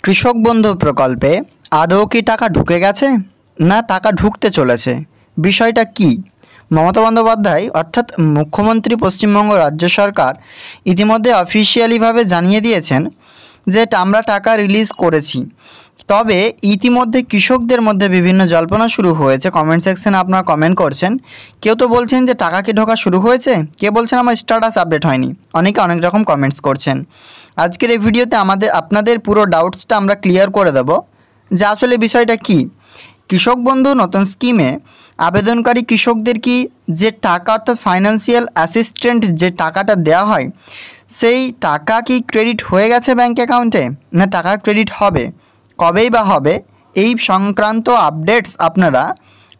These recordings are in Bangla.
কৃষক বন্ধু প্রকল্পে আদৌ কি টাকা ঢুকে গেছে না টাকা ঢুকতে চলেছে? বিষয়টা কি? মমতা বন্দ্যোপাধ্যায় অর্থাৎ মুখ্যমন্ত্রী পশ্চিমবঙ্গ রাজ্য সরকার ইতিমধ্যে অফিসিয়ালিভাবে জানিয়ে দিয়েছেন যে আমরা টাকা রিলিজ করেছি। তবে ইতিমধ্যে কৃষকদের মধ্যে বিভিন্ন জল্পনা শুরু হয়েছে। কমেন্ট সেকশনে আপনারা কমেন্ট করছেন, কেউ তো বলছেন যে টাকা কি ঢোকা শুরু হয়েছে, কেউ বলছেন আমার স্ট্যাটাস আপডেট হয়নি, অনেকে অনেক রকম কমেন্টস করছেন। আজকের এই ভিডিওতে আপনাদের পুরো ডাউটসটা আমরা ক্লিয়ার করে দেব যে আসলে বিষয়টা কি। কৃষক বন্ধু নতুন স্কিমে আবেদনকারী কৃষকদের কি যে টাকা অর্থাৎ ফাইন্যান্সিয়াল অ্যাসিস্ট্যান্ট যে টাকাটা দেওয়া হয় সেই টাকা কি ক্রেডিট হয়ে গেছে ব্যাঙ্ক অ্যাকাউন্টে না টাকা ক্রেডিট হবে, কবেই বা হবে, এই সংক্রান্ত আপডেটস আপনারা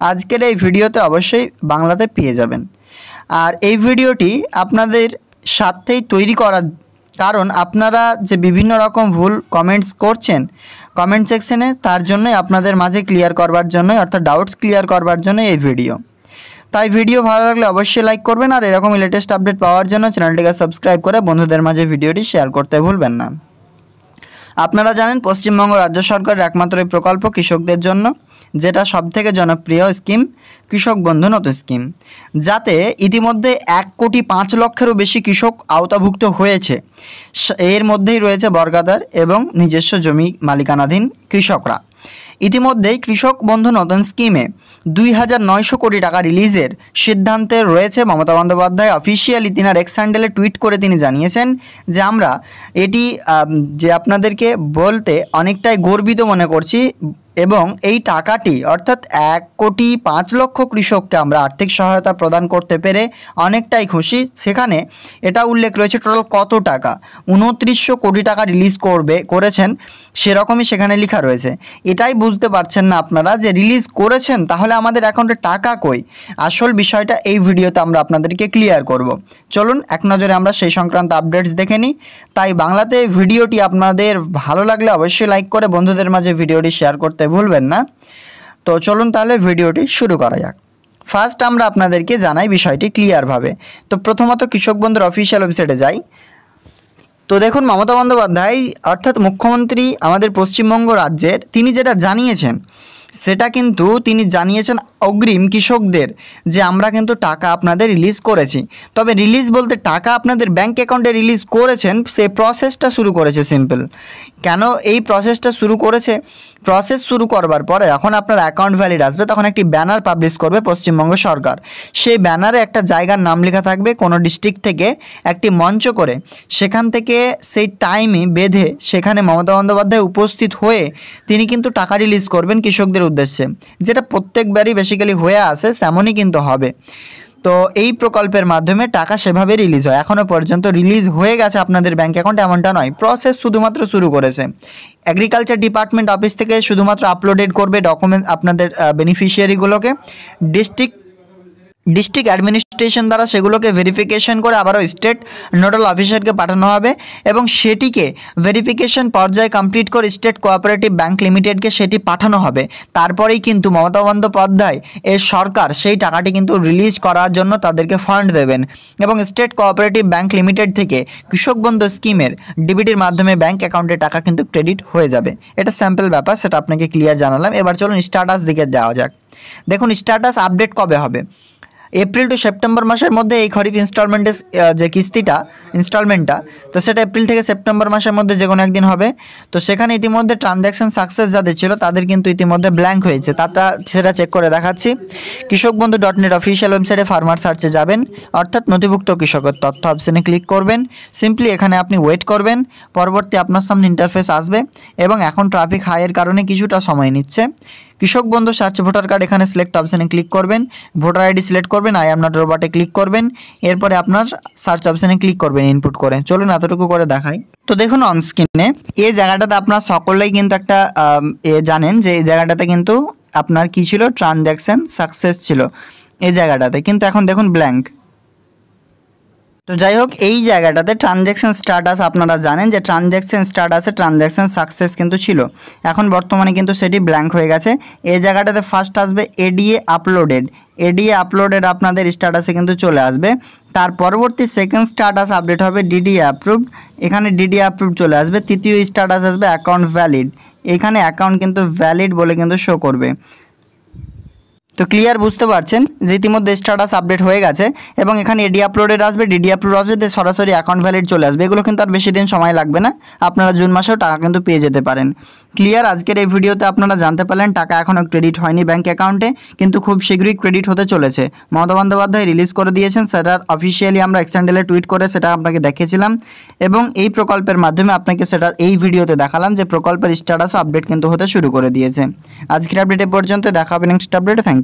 আজকের এই ভিডিওতে অবশ্যই বাংলাতে পেয়ে যাবেন। আর এই ভিডিওটি আপনাদের সাথেই তৈরি করা, কারণ আপনারা যে বিভিন্ন রকম ভুল কমেন্টস করছেন কমেন্ট সেকশনে, তার জন্যই আপনাদের মাঝে ক্লিয়ার করবার জন্যই অর্থাৎ ডাউটস ক্লিয়ার করবার জন্য এই ভিডিও। তাই ভিডিও ভালো লাগলে অবশ্যই লাইক করবেন, আর এরকম লেটেস্ট আপডেট পাওয়ার জন্য চ্যানেলটিকে সাবস্ক্রাইব করে বন্ধুদের মাঝে ভিডিওটি শেয়ার করতে ভুলবেন না। আপনারা জানেন পশ্চিমবঙ্গ রাজ্য সরকারের একমাত্র এই প্রকল্প কৃষকদের জন্য, যেটা সবথেকে জনপ্রিয় স্কিম কৃষক বন্ধু নতুন স্কিম, যাতে ইতিমধ্যে 1,05,00,000-এরও বেশি কৃষক আওতাভুক্ত হয়েছে। এর মধ্যেই রয়েছে বর্গাদার এবং নিজস্ব জমি মালিকানাধীন কৃষকরা। ইতিমধ্যেই কৃষক বন্ধু নতুন স্কিমে 2,900 কোটি টাকা রিলিজের সিদ্ধান্তে রয়েছে মমতা বন্দ্যোপাধ্যায়। অফিসিয়ালি তিনার এক্স হ্যান্ডেলে টুইট করে তিনি জানিয়েছেন যে আমরা এটি যে আপনাদেরকে বলতে অনেকটাই গর্বিত মনে করছি এবং এই টাকাটি অর্থাৎ 1,05,00,000 কৃষককে আমরা আর্থিক সহায়তা প্রদান করতে পেরে অনেকটাই খুশি। সেখানে এটা উল্লেখ রয়েছে টোটাল কত টাকা, 2900 কোটি টাকা রিলিজ করেছেন সেরকমই সেখানে লেখা রয়েছে। এটাই বুঝতে পারছেন না আপনারা যে রিলিজ করেছেন, তাহলে আমাদের অ্যাকাউন্টে টাকা কই? আসল বিষয়টা এই ভিডিওতে আমরা আপনাদেরকে ক্লিয়ার করব। চলুন এক নজরে আমরা সেই সংক্রান্ত আপডেটস দেখে নিই। তাই বাংলাতে ভিডিওটি আপনাদের ভালো লাগলে অবশ্যই লাইক করে বন্ধুদের মাঝে ভিডিওটি শেয়ার করতে ভুলবেন না। তো চলুন তাহলে ভিডিওটি শুরু করা যাক। ফার্স্ট আমরা আপনাদেরকে জানাই বিষয়টি ক্লিয়ারভাবে। তো প্রথমত কৃষক বন্ধুর অফিসিয়াল ওয়েবসাইটে যাই। তো দেখুন মমতা বন্দ্যোপাধ্যায় অর্থাৎ মুখ্যমন্ত্রী আমাদের পশ্চিমবঙ্গ রাজ্যের, তিনি যেটা জানিয়েছেন সেটা কিন্তু তিনি জানিয়েছেন অগ্রিম কৃষকদের যে আমরা কিন্তু টাকা আপনাদের রিলিজ করেছি। তবে রিলিজ বলতে টাকা আপনাদের ব্যাঙ্ক অ্যাকাউন্টে রিলিজ করেছেন, সেই প্রসেসটা শুরু করেছে সিম্পল। কেন এই প্রসেসটা শুরু করেছে? প্রসেস শুরু করবার পরে যখন আপনার অ্যাকাউন্ট ভ্যালিড আসবে তখন একটি ব্যানার পাবলিশ করবে পশ্চিমবঙ্গ সরকার। সেই ব্যানারে একটা জায়গার নাম লেখা থাকবে, কোনো ডিস্ট্রিক্ট থেকে একটি মঞ্চ করে সেখান থেকে সেই টাইমে বেঁধে সেখানে মমতা বন্দ্যোপাধ্যায় উপস্থিত হয়ে তিনি কিন্তু টাকা রিলিজ করবেন কৃষকদের উদ্দেশ্যে, যেটা প্রত্যেকবারই বেসিক্যালি হয়ে আসে, তেমনই কিন্তু হবে। তো এই প্রকল্পের মাধ্যমে টাকা সেভাবে রিলিজ হয়। এখনও পর্যন্ত রিলিজ হয়ে গেছে আপনাদের ব্যাঙ্ক অ্যাকাউন্টে এমনটা নয়, প্রসেস শুধুমাত্র শুরু করেছে। এগ্রিকালচার ডিপার্টমেন্ট অফিস থেকে শুধুমাত্র আপলোডেড করবে ডকুমেন্ট আপনাদের বেনিফিশিয়ারিগুলোকে, ডিস্ট্রিক্ট অ্যাডমিনিস্ট্রেশন দ্বারা সেগুলোকে ভেরিফিকেশন করে আবারও স্টেট নোডাল অফিসারকে পাঠানো হবে এবং সেটিকে ভেরিফিকেশন পর্যায়ে কমপ্লিট করে স্টেট কোঅপারেটিভ ব্যাঙ্ক লিমিটেডকে সেটি পাঠানো হবে। তারপরেই কিন্তু মমতা বন্দ্যোপাধ্যায় এর সরকার সেই টাকাটি কিন্তু রিলিজ করার জন্য তাদেরকে ফান্ড দেবেন এবং স্টেট কোঅপারেটিভ ব্যাঙ্ক লিমিটেড থেকে কৃষক বন্ধু স্কিমের ডিবিটির মাধ্যমে ব্যাঙ্ক অ্যাকাউন্টে টাকা কিন্তু ক্রেডিট হয়ে যাবে। এটা স্যাম্পল ব্যাপার, সেটা আপনাকে ক্লিয়ার জানালাম। এবার চলুন স্ট্যাটাস দিকে যাওয়া যাক। দেখুন স্ট্যাটাস আপডেট কবে হবে? এপ্রিল টু সেপ্টেম্বর মাসের মধ্যে এই খরিফ ইনস্টলমেন্টের যে ইনস্টলমেন্টটা তো সেটা এপ্রিল থেকে সেপ্টেম্বর মাসের মধ্যে যে কোনো একদিন হবে। তো সেখানে ইতিমধ্যে ট্রানজ্যাকশন সাকসেস যাদের ছিল তাদের কিন্তু ইতিমধ্যে ব্ল্যাঙ্ক হয়েছে, সেটা চেক করে দেখাচ্ছি। কৃষকবন্ধু.net অফিসিয়াল ওয়েবসাইটে ফার্মার সার্চে যাবেন, অর্থাৎ নথিভুক্ত কৃষকের তথ্য অপশানে ক্লিক করবেন। সিম্পলি এখানে আপনি ওয়েট করবেন, পরবর্তী আপনার সামনে ইন্টারফেস আসবে এবং এখন ট্রাফিক হাইয়ের কারণে কিছুটা সময় নিচ্ছে। কৃষক বন্ধু সার্চ ভোটার কার্ড, এখানে সিলেক্ট অপশানে ক্লিক করবেন, ভোটার আইডি সিলেক্ট করবেন, আই এম নট রোবটে ক্লিক করবেন, এরপরে আপনার সার্চ অপশানে ক্লিক করবেন ইনপুট করে। চলুন এতটুকু করে দেখাই। তো দেখুন অন স্ক্রিনে এই জায়গাটাতে আপনার সকলেই কিন্তু একটা জানেন যে এই জায়গাটাতে কিন্তু আপনার কি ছিল, ট্রানজ্যাকশন সাকসেস ছিল এই জায়গাটাতে, কিন্তু এখন দেখুন ব্ল্যাঙ্ক। তো যাই হোক, এই জায়গাটাতে ট্রানজ্যাকশন স্ট্যাটাস আপনারা জানেন যে ট্রানজ্যাকশন স্ট্যাটাসে ট্রানজ্যাকশন সাকসেস কিন্তু ছিল, এখন বর্তমানে কিন্তু সেটি ব্ল্যাঙ্ক হয়ে গেছে। এই জায়গাটাতে ফার্স্ট আসবে এডিএ আপলোডেড, এডিএ আপলোডেড আপনাদের স্ট্যাটাসে কিন্তু চলে আসবে। তার পরবর্তী সেকেন্ড স্ট্যাটাস আপডেট হবে ডিডিএ অ্যাপ্রুভড, এখানে ডিডিএ অ্যাপ্রুভড চলে আসবে। তৃতীয় স্ট্যাটাস আসবে অ্যাকাউন্ট ভ্যালিড, এখানে অ্যাকাউন্ট কিন্তু ভ্যালিড বলে কিন্তু শো করবে। তো ক্লিয়ার বুঝতে পারছেন যে ইতিমধ্যে স্ট্যাটাস আপডেট হয়ে গেছে এবং এখানে এডি আপলোডেড আসবে, ডিডি আপলোড আসবে, দিয়ে সরাসরি অ্যাকাউন্ট ভ্যালিড চলে আসবে। এগুলো কিন্তু আর বেশি দিন সময় লাগবে না, আপনারা জুন মাসেও টাকা কিন্তু পেয়ে যেতে পারেন। ক্লিয়ার, আজকের এই ভিডিওতে আপনারা জানতে পারলেন টাকা এখনও ক্রেডিট হয়নি ব্যাঙ্ক অ্যাকাউন্টে, কিন্তু খুব শীঘ্রই ক্রেডিট হতে চলেছে। মমতা বন্দ্যোপাধ্যায় রিলিজ করে দিয়েছেন, সেটার অফিসিয়ালি আমরা এক্সট্যান্ডেলে টুইট করে সেটা আপনাকে দেখিয়েছিলাম এবং এই প্রকল্পের মাধ্যমে আপনাকে সেটা এই ভিডিওতে দেখালাম যে প্রকল্পের স্ট্যাটাসও আপডেট কিন্তু হতে শুরু করে দিয়েছে। আজকের আপডেট এ পর্যন্ত, দেখা হবে নেক্সট আপডেটে। Thank you.